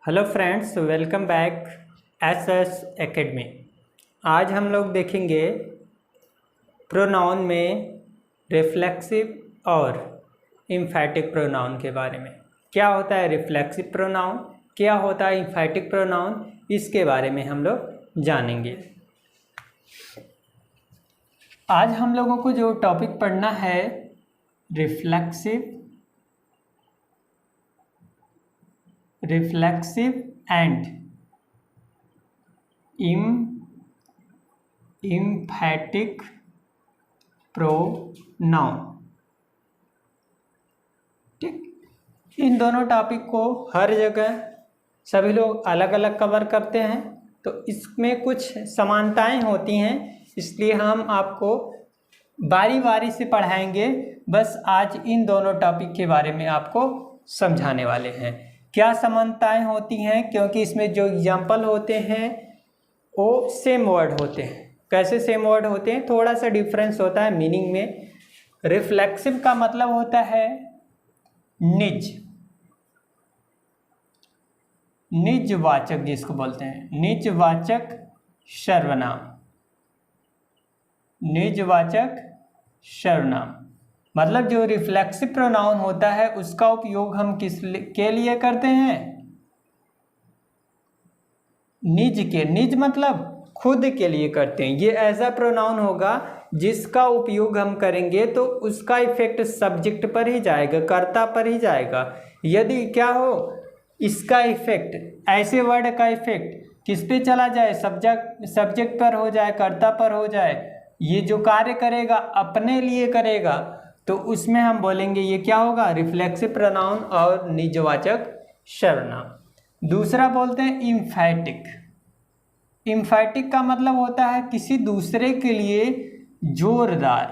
Hello friends, welcome back S academy. आज हम लोग देखेंगे प्रोनाउन में रिफ्लेक्सिव और एम्फैटिक प्रोनाउन के बारे में। क्या होता है रिफ्लेक्सिव प्रोनाउन, क्या होता है एम्फैटिक प्रोनाउन, इसके बारे में हम लोग जानेंगे। आज हम लोगों को जो टॉपिक पढ़ना है रिफ्लेक्सिव एंड एम्फैटिक प्रोनाउन। ठीक, इन दोनों टॉपिक को हर जगह सभी लोग अलग अलग कवर करते हैं, तो इसमें कुछ समानताएं होती हैं, इसलिए हम आपको बारी बारी से पढ़ाएंगे। बस आज इन दोनों टॉपिक के बारे में आपको समझाने वाले हैं। क्या समानताएं होती हैं, क्योंकि इसमें जो एग्जाम्पल होते हैं वो सेम वर्ड होते हैं। कैसे सेम वर्ड होते हैं, थोड़ा सा डिफरेंस होता है मीनिंग में। रिफ्लेक्सिव का मतलब होता है निजवाचक, जिसको बोलते हैं निजवाचक सर्वनाम। निजवाचक सर्वनाम मतलब जो रिफ्लेक्सिव प्रोनाउन होता है उसका उपयोग हम किस के लिए करते हैं? निज मतलब खुद के लिए करते हैं। ये ऐसा प्रोनाउन होगा जिसका उपयोग हम करेंगे तो उसका इफेक्ट सब्जेक्ट पर ही जाएगा, कर्ता पर ही जाएगा। यदि क्या हो, इसका इफेक्ट, ऐसे वर्ड का इफेक्ट किस पे चला जाए, सब्जेक्ट पर हो जाए, कर्ता पर हो जाए, ये जो कार्य करेगा अपने लिए करेगा, तो उसमें हम बोलेंगे ये क्या होगा, रिफ्लेक्सिव प्रोनाउन और निजवाचक सर्वनाम। दूसरा बोलते हैं इम्फैटिक। इम्फैटिक का मतलब होता है किसी दूसरे के लिए जोरदार।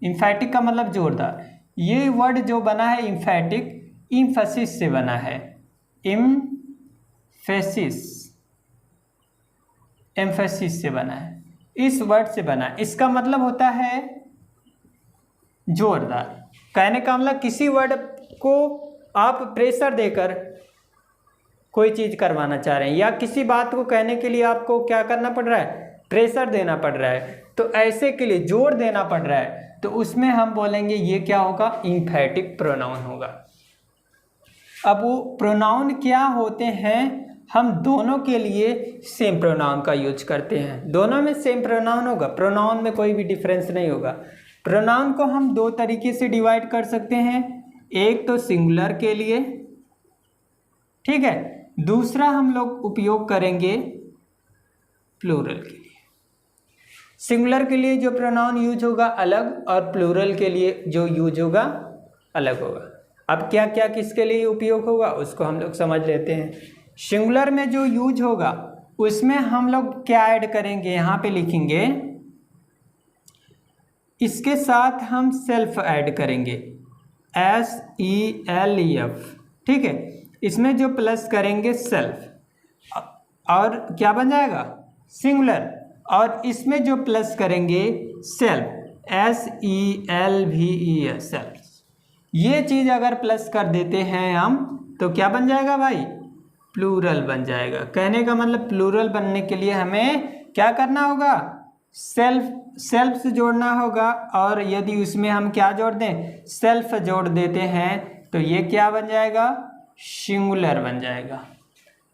इम्फैटिक का मतलब जोरदार। ये वर्ड जो बना है इम्फैटिक, इम्फेसिस से बना है। एम्फेसिस से बना है, इस वर्ड से बना है। इसका मतलब होता है जोरदार। कहने का मतलब किसी वर्ड को आप प्रेशर देकर कोई चीज करवाना चाह रहे हैं, या किसी बात को कहने के लिए आपको क्या करना पड़ रहा है, प्रेशर देना पड़ रहा है, तो ऐसे के लिए जोर देना पड़ रहा है, तो उसमें हम बोलेंगे ये क्या होगा, इम्फैटिक प्रोनाउन होगा। अब वो प्रोनाउन क्या होते हैं, हम दोनों के लिए सेम प्रोनाउन का यूज करते हैं। दोनों में सेम प्रोनाउन होगा, प्रोनाउन में कोई भी डिफरेंस नहीं होगा। प्रोनाउन को हम दो तरीके से डिवाइड कर सकते हैं, एक तो सिंगुलर के लिए, ठीक है, दूसरा हम लोग उपयोग करेंगे प्लूरल के लिए। सिंगुलर के लिए जो प्रोनाउन यूज होगा अलग, और प्लूरल के लिए जो यूज होगा अलग होगा। अब क्या क्या किसके लिए उपयोग होगा उसको हम लोग समझ लेते हैं। सिंगुलर में जो यूज होगा उसमें हम लोग क्या ऐड करेंगे, यहाँ पे लिखेंगे, इसके साथ हम सेल्फ ऐड करेंगे, SELF, ठीक है। इसमें जो प्लस करेंगे सेल्फ, और क्या बन जाएगा, सिंगुलर, और इसमें जो प्लस करेंगे सेल्फ, SELVES, सेल्फ। ये चीज अगर प्लस कर देते हैं हम तो क्या बन जाएगा भाई, प्लूरल बन जाएगा। कहने का मतलब प्लूरल बनने के लिए हमें क्या करना होगा, सेल्फ से जोड़ना होगा, और यदि उसमें हम क्या जोड़ दें, सेल्फ जोड़ देते हैं, तो ये क्या बन जाएगा, सिंगुलर बन जाएगा।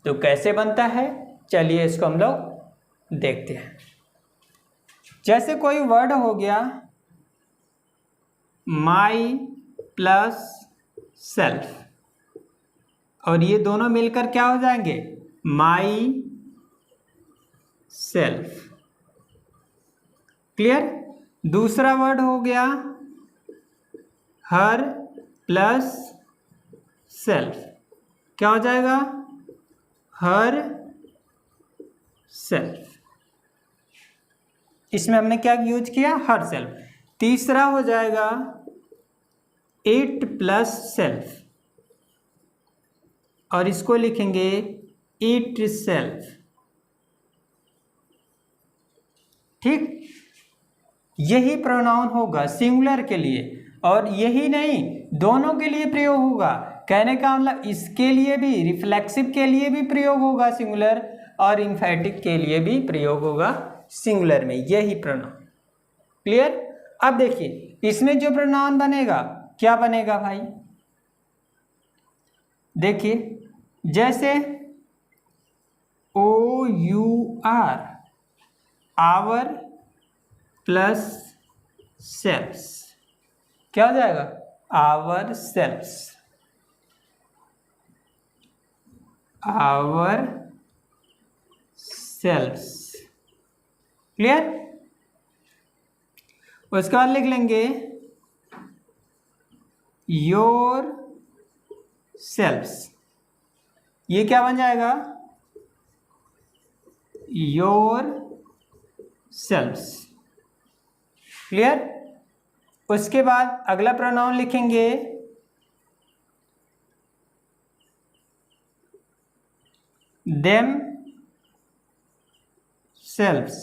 तो कैसे बनता है, चलिए इसको हम लोग देखते हैं। जैसे कोई वर्ड हो गया माई प्लस सेल्फ, और ये दोनों मिलकर क्या हो जाएंगे, माई सेल्फ। क्लियर। दूसरा वर्ड हो गया हर प्लस सेल्फ, क्या हो जाएगा, हर सेल्फ। इसमें हमने क्या यूज किया, हर सेल्फ। तीसरा हो जाएगा इट प्लस सेल्फ, और इसको लिखेंगे इट सेल्फ, ठीक। यही प्रोनाउन होगा सिंगुलर के लिए, और यही नहीं दोनों के लिए प्रयोग होगा। कहने का मतलब इसके लिए भी, रिफ्लेक्सिव के लिए भी प्रयोग होगा सिंगुलर और इम्फेटिक के लिए भी प्रयोग होगा सिंगुलर में, यही प्रोनाउन। क्लियर? अब देखिए इसमें जो प्रोनाउन बनेगा क्या बनेगा भाई, देखिए जैसे OUR आवर प्लस सेल्फ्स, क्या हो जाएगा? Ourselves, ourselves. Clear? उसके बाद लिख लेंगे योर सेल्फ्स, ये क्या बन जाएगा? Yourselves. क्लियर? उसके बाद अगला प्रोनाउन लिखेंगे देम सेल्फ्स,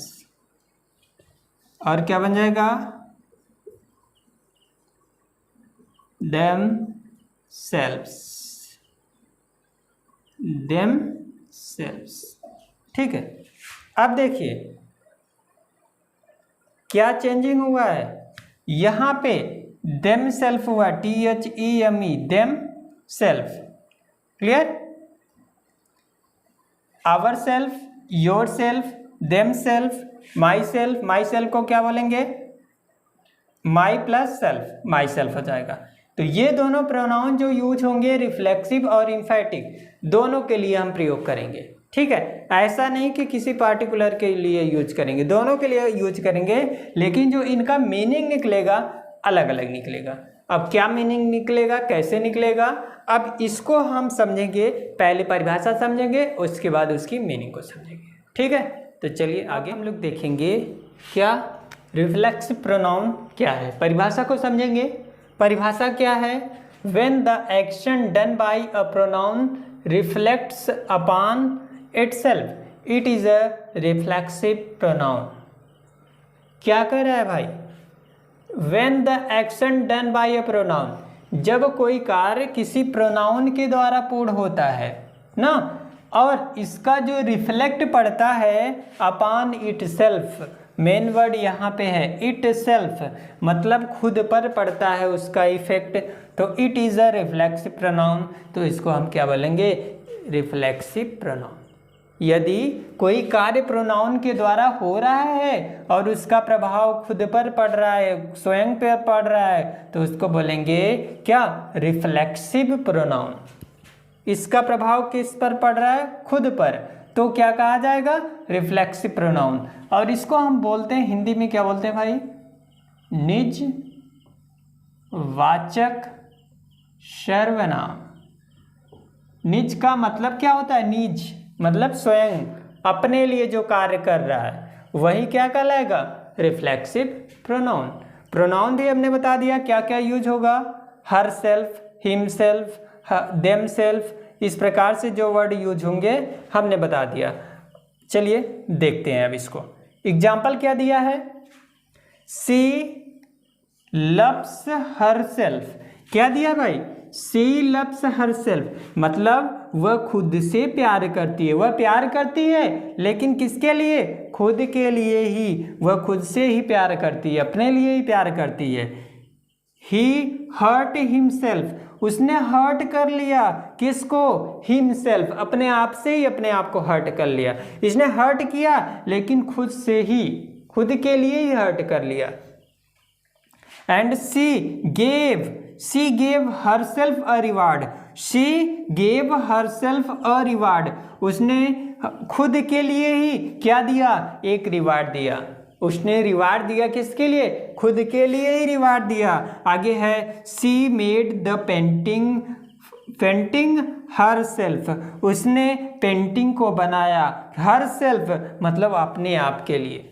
और क्या बन जाएगा? Themselves, themselves. ठीक है, अब देखिए क्या चेंजिंग हुआ है, यहां पे देम सेल्फ हुआ, THEME, them self. Clear? Our self, yourself, them self, myself. Myself को क्या बोलेंगे? My plus self, myself हो जाएगा। तो ये दोनों प्रोनाउन जो यूज होंगे रिफ्लेक्सिव और इम्फेटिक दोनों के लिए हम प्रयोग करेंगे। ठीक है, ऐसा नहीं कि किसी पार्टिकुलर के लिए यूज करेंगे, दोनों के लिए यूज करेंगे, लेकिन जो इनका मीनिंग निकलेगा अलग अलग निकलेगा। अब क्या मीनिंग निकलेगा, कैसे निकलेगा, अब इसको हम समझेंगे। पहले परिभाषा समझेंगे, उसके बाद उसकी मीनिंग को समझेंगे। ठीक है, तो चलिए आगे हम लोग देखेंगे क्या रिफ्लेक्सिव प्रोनाउन क्या है। परिभाषा को समझेंगे। परिभाषा क्या है? When the action done by a pronoun reflects upon itself it is a reflexive pronoun. क्या कह रहा है भाई? When the action done by a pronoun, जब कोई कार्य किसी प्रोनाउन के द्वारा पूर्ण होता है ना, और इसका जो रिफ्लेक्ट पड़ता है upon it self, main word यहाँ पे है इट सेल्फ, मतलब खुद पर पड़ता है उसका इफेक्ट, तो it is a reflexive pronoun. तो इसको हम क्या बोलेंगे? Reflexive pronoun. यदि कोई कार्य प्रोनाउन के द्वारा हो रहा है और उसका प्रभाव खुद पर पड़ रहा है, स्वयं पर पड़ रहा है, तो उसको बोलेंगे क्या? Reflexive pronoun. इसका प्रभाव किस पर पड़ रहा है? खुद पर, तो क्या कहा जाएगा? Reflexive pronoun. और इसको हम बोलते हैं हिंदी में, क्या बोलते हैं भाई? निज वाचक सर्वनाम। निज का मतलब क्या होता है? निज मतलब स्वयं, अपने लिए जो कार्य कर रहा है, वही क्या कहलाएगा? Reflexive pronoun. प्रोनाउन भी हमने बता दिया क्या क्या यूज होगा, her self, him self, them self, इस प्रकार से जो वर्ड यूज होंगे हमने बता दिया। चलिए देखते हैं अब इसको। एग्जाम्पल क्या दिया है? सी लव्स हर सेल्फ। क्या दिया भाई? सी लव्स हर सेल्फ, मतलब वह खुद से प्यार करती है। वह प्यार करती है लेकिन किसके लिए? खुद के लिए ही। वह खुद से ही प्यार करती है, अपने लिए ही प्यार करती है। ही हर्ट हिमसेल्फ, उसने हर्ट कर लिया। किसको? हिमसेल्फ, अपने आप से ही अपने आप को हर्ट कर लिया। इसने हर्ट किया लेकिन खुद से ही, खुद के लिए ही हर्ट कर लिया। And C gave her self a reward. She gave her self a reward, उसने खुद के लिए ही क्या दिया? एक रिवार्ड दिया। उसने रिवार्ड दिया किसके लिए? खुद के लिए ही रिवार्ड दिया। आगे है सी made the painting her self, उसने पेंटिंग को बनाया। हर सेल्फ मतलब अपने आप के लिए,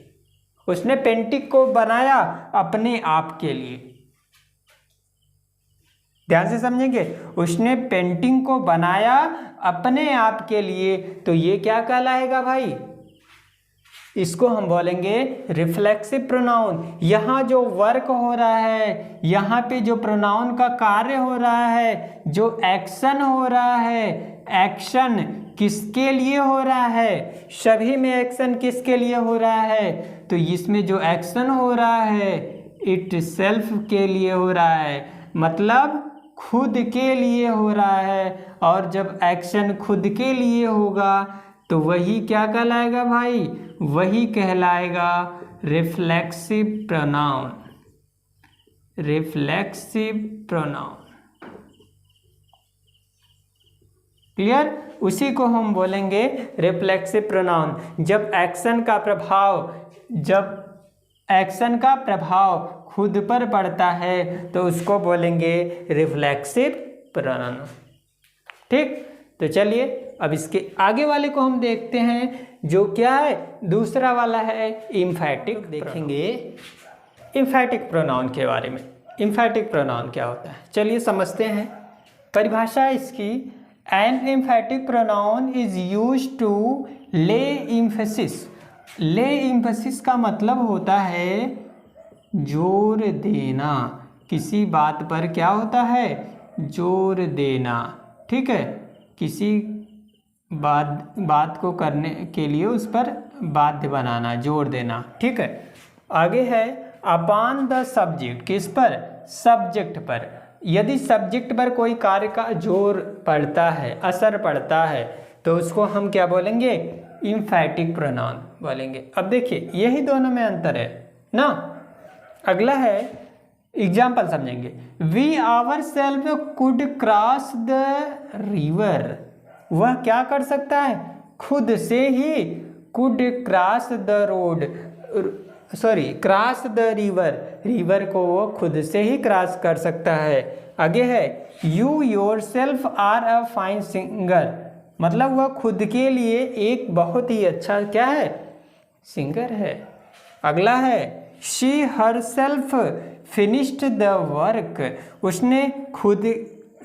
उसने पेंटिंग को बनाया अपने आप के लिए। ध्यान से समझेंगे, उसने पेंटिंग को बनाया अपने आप के लिए, तो ये क्या कहलाएगा भाई? इसको हम बोलेंगे रिफ्लेक्सिव प्रोनाउन। यहाँ जो वर्क हो रहा है, यहाँ पे जो प्रोनाउन का कार्य हो रहा है, जो एक्शन हो रहा है, एक्शन किसके लिए हो रहा है, सभी में एक्शन किसके लिए हो रहा है, तो इसमें जो एक्शन हो रहा है इट सेल्फ के लिए हो रहा है, मतलब खुद के लिए हो रहा है। और जब एक्शन खुद के लिए होगा तो वही क्या कहलाएगा भाई, वही कहलाएगा reflexive pronoun. Reflexive pronoun clear, उसी को हम बोलेंगे रिफ्लेक्सिव प्रोनाउन। जब एक्शन का प्रभाव खुद पर पड़ता है तो उसको बोलेंगे रिफ्लेक्सिव प्रोनाउन। ठीक, तो चलिए अब इसके आगे वाले को हम देखते हैं, जो क्या है, दूसरा वाला है इम्फैटिक। देखेंगे इम्फैटिक प्रोनाउन के बारे में। इम्फैटिक प्रोनाउन क्या होता है, चलिए समझते हैं। परिभाषा इसकी, an emphatic pronoun is used to lay emphasis. Lay emphasis का मतलब होता है जोर देना, किसी बात पर क्या होता है, जोर देना। ठीक है, किसी बात को करने के लिए उस पर बाध्य बनाना, जोर देना। ठीक है, आगे है अपॉन द सब्जेक्ट, किस पर, सब्जेक्ट पर। यदि सब्जेक्ट पर कोई कार्य का जोर पड़ता है, असर पड़ता है, तो उसको हम क्या बोलेंगे, इम्फैटिक प्रोनाउन बोलेंगे। अब देखिए यही दोनों में अंतर है ना। अगला है एग्जाम्पल समझेंगे। We ourself could cross the river. वह क्या कर सकता है, खुद से ही, could cross the road, cross the river, river को वो खुद से ही क्रॉस कर सकता है। आगे है you yourself are a fine singer, मतलब वह खुद के लिए एक बहुत ही अच्छा क्या है, सिंगर है। अगला है she her self finished the work, उसने खुद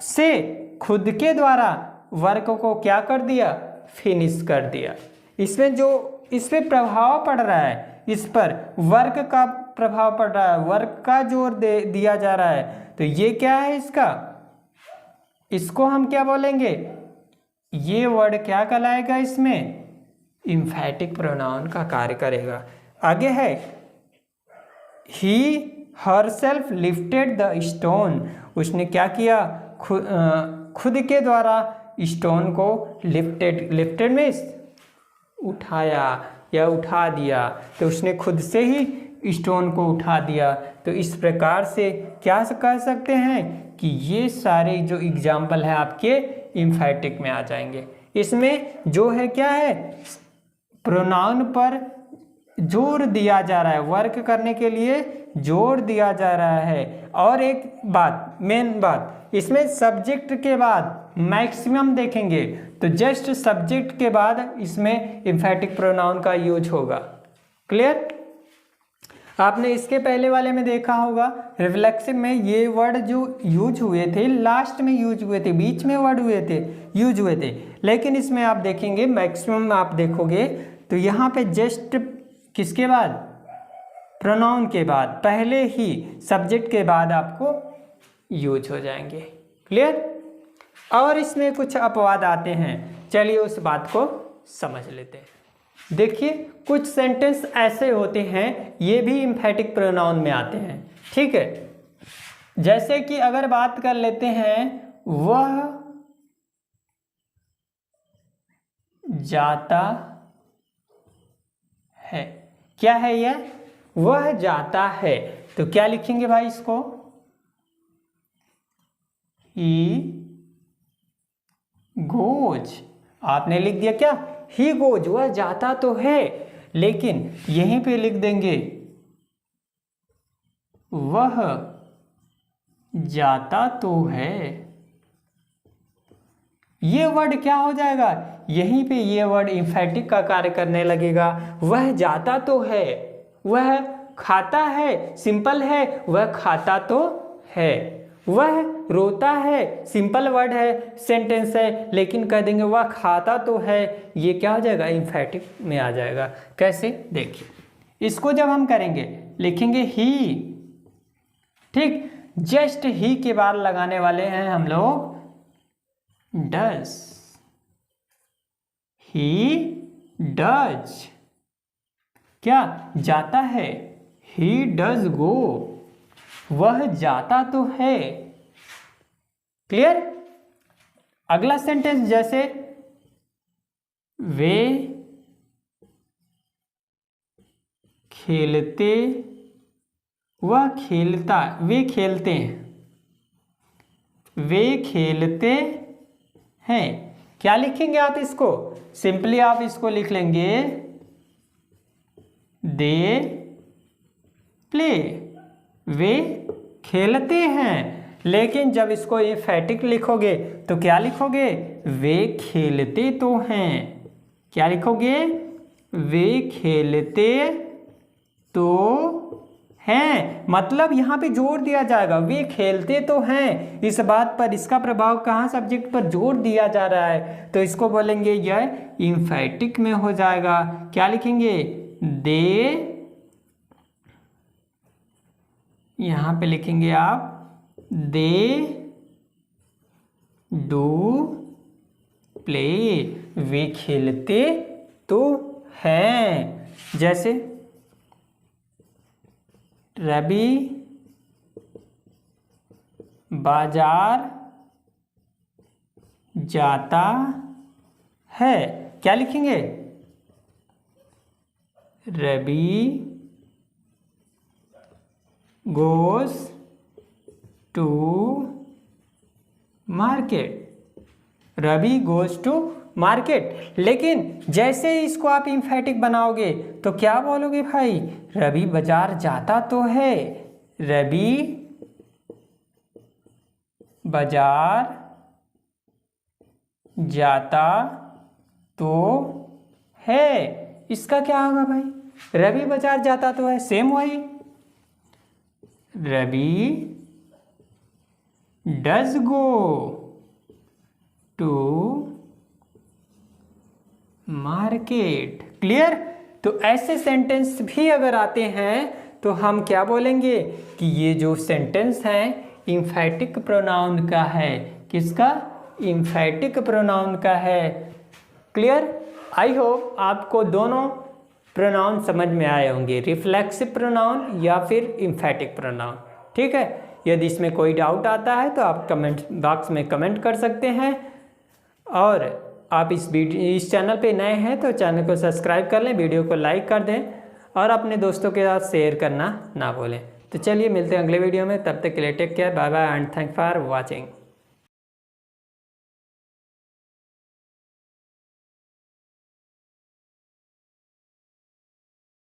से, खुद के द्वारा वर्क को क्या कर दिया, फिनिश कर दिया। इसमें जो इस पर प्रभाव पड़ रहा है, इस पर वर्क का प्रभाव पड़ रहा है, वर्क का जोर दिया जा रहा है, तो ये क्या है इसका, इसको हम क्या बोलेंगे, ये वर्ड क्या कहलाएगा, इसमें इम्फैटिक प्रोनाउन का कार्य करेगा। आगे है ही हरसेल्फ लिफ्टेड द स्टोन, उसने क्या किया, खुद के द्वारा स्टोन को लिफ्टेड में उठाया या उठा दिया, तो उसने खुद से ही स्टोन को उठा दिया। तो इस प्रकार से क्या कह सकते हैं कि ये सारे जो एग्जाम्पल है आपके इम्फैटिक में आ जाएंगे। इसमें जो है क्या है, प्रोनाउन पर जोर दिया जा रहा है, वर्क करने के लिए जोर दिया जा रहा है। और एक बात, मेन बात, इसमें सब्जेक्ट के बाद मैक्सिमम देखेंगे तो जस्ट सब्जेक्ट के बाद इसमें इम्फैटिक प्रोनाउन का यूज होगा। क्लियर, आपने इसके पहले वाले में देखा होगा, रिफ्लेक्सिव में ये वर्ड जो यूज हुए थे, लास्ट में यूज हुए थे, बीच में वर्ड यूज हुए थे, लेकिन इसमें आप देखेंगे मैक्सिमम आप देखोगे तो यहाँ पे जस्ट किसके बाद, प्रोनाउन के बाद, पहले ही सब्जेक्ट के बाद आपको यूज हो जाएंगे। क्लियर, और इसमें कुछ अपवाद आते हैं, चलिए उस बात को समझ लेते हैं। देखिए कुछ सेंटेंस ऐसे होते हैं, ये भी इम्फैटिक प्रोनाउन में आते हैं। ठीक है, जैसे कि अगर बात कर लेते हैं, वह जाता है, क्या है यह, वह जाता है, तो क्या लिखेंगे भाई इसको, ही गोज, आपने लिख दिया क्या, ही गोज, वह जाता तो है, लेकिन यहीं पे लिख देंगे वह जाता तो है। ये वर्ड क्या हो जाएगा, यहीं पे ये वर्ड इम्फैटिक का कार्य करने लगेगा। वह जाता तो है, वह खाता है, सिंपल है, वह खाता तो है, वह रोता है, सिंपल वर्ड है, सेंटेंस है, लेकिन कह देंगे वह खाता तो है, ये क्या हो जाएगा, इम्फेटिक में आ जाएगा। कैसे, देखिए इसको जब हम करेंगे लिखेंगे ही, ठीक, जस्ट ही के बाद लगाने वाले हैं हम लोग डज, ही डज, क्या जाता है, ही डज गो, वह जाता तो है। क्लियर। अगला सेंटेंस जैसे वे खेलते, वह खेलता, वे खेलते हैं, वे खेलते हैं। क्या लिखेंगे आप इसको, सिंपली आप इसको लिख लेंगे दे प्ले, वे खेलते हैं। लेकिन जब इसको एम्फेटिक लिखोगे तो क्या लिखोगे, वे खेलते तो हैं। क्या लिखोगे, वे खेलते तो हैं, मतलब यहां पे जोर दिया जाएगा, वे खेलते तो हैं, इस बात पर, इसका प्रभाव कहाँ, सब्जेक्ट पर जोर दिया जा रहा है, तो इसको बोलेंगे यह एम्फेटिक में हो जाएगा। क्या लिखेंगे, दे, यहां पे लिखेंगे आप दे डू प्ले, वे खेलते तो हैं। जैसे रवि बाजार जाता है। क्या लिखेंगे, Ravi goes to market, Ravi goes to market. लेकिन जैसे ही इसको आप इम्फेटिक बनाओगे तो क्या बोलोगे भाई, रवि बाजार जाता तो है, रवि बाजार जाता तो है। इसका क्या होगा भाई, रवि बाजार जाता तो है, सेम वही, Ravi does go to market. Clear. तो ऐसे सेंटेंस भी अगर आते हैं तो हम क्या बोलेंगे कि ये जो सेंटेंस है इम्फेटिक प्रोनाउन का है। किसका, इम्फेटिक प्रोनाउन का है। क्लियर। आई होप आपको दोनों प्रोनाउन समझ में आए होंगे, रिफ्लेक्सिव प्रोनाउन या फिर इम्फेटिक प्रोनाउन। ठीक है। यदि इसमें कोई डाउट आता है तो आप कमेंट बॉक्स में कमेंट कर सकते हैं, और आप इस चैनल पे नए हैं तो चैनल को सब्सक्राइब कर लें, वीडियो को लाइक कर दें और अपने दोस्तों के साथ शेयर करना ना भूलें। तो चलिए मिलते हैं अगले वीडियो में, तब तक के लिए take care, bye bye and thank for watching.